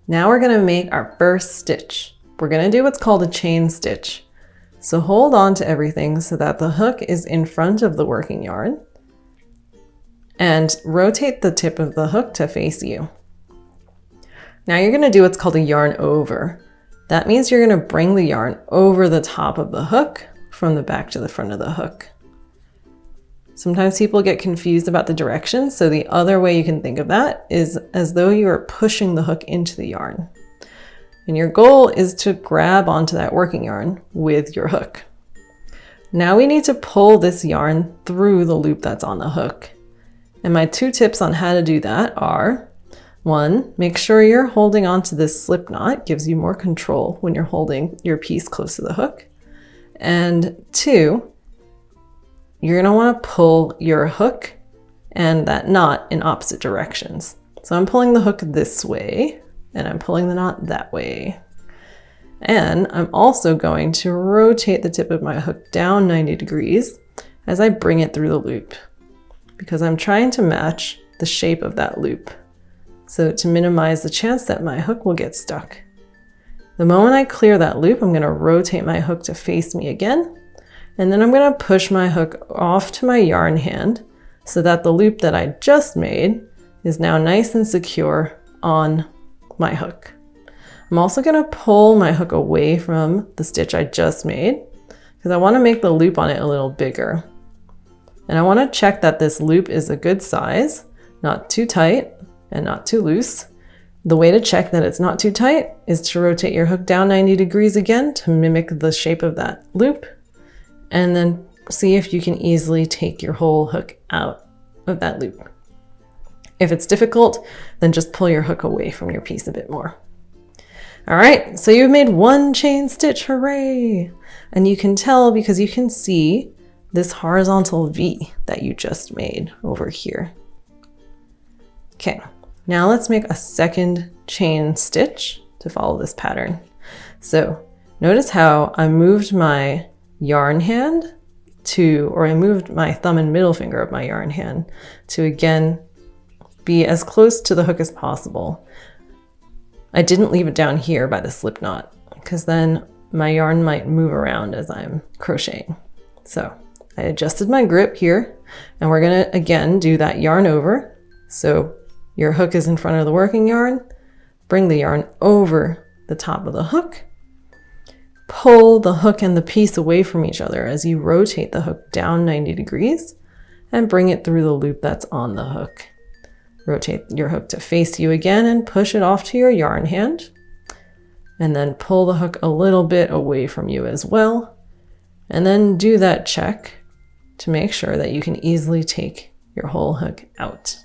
Now we're gonna make our first stitch. We're gonna do what's called a chain stitch. So hold on to everything so that the hook is in front of the working yarn and rotate the tip of the hook to face you. Now you're gonna do what's called a yarn over. That means you're gonna bring the yarn over the top of the hook from the back to the front of the hook. Sometimes people get confused about the direction, so the other way you can think of that is as though you are pushing the hook into the yarn. And your goal is to grab onto that working yarn with your hook. Now we need to pull this yarn through the loop that's on the hook. And my 2 tips on how to do that are, 1, make sure you're holding onto this slip knot, gives you more control when you're holding your piece close to the hook. And 2, you're gonna wanna pull your hook and that knot in opposite directions. So I'm pulling the hook this way and I'm pulling the knot that way. And I'm also going to rotate the tip of my hook down 90 degrees as I bring it through the loop, because I'm trying to match the shape of that loop. So to minimize the chance that my hook will get stuck. The moment I clear that loop, I'm gonna rotate my hook to face me again. And then I'm gonna push my hook off to my yarn hand so that the loop that I just made is now nice and secure on my hook. I'm also gonna pull my hook away from the stitch I just made because I wanna make the loop on it a little bigger. And I wanna check that this loop is a good size, not too tight and not too loose. The way to check that it's not too tight is to rotate your hook down 90 degrees again to mimic the shape of that loop, and then see if you can easily take your whole hook out of that loop. If it's difficult, then just pull your hook away from your piece a bit more. All right, so you've made 1 chain stitch, hooray! And you can tell because you can see this horizontal V that you just made over here. Okay, now let's make a second chain stitch to follow this pattern. So notice how I moved my yarn hand I moved my thumb and middle finger of my yarn hand to again be as close to the hook as possible. I didn't leave it down here by the slip knot because then my yarn might move around as I'm crocheting. So I adjusted my grip here and we're gonna again do that yarn over. So your hook is in front of the working yarn, bring the yarn over the top of the hook, pull the hook and the piece away from each other as you rotate the hook down 90 degrees and bring it through the loop that's on the hook. Rotate your hook to face you again and push it off to your yarn hand. And then pull the hook a little bit away from you as well. And then do that check to make sure that you can easily take your whole hook out.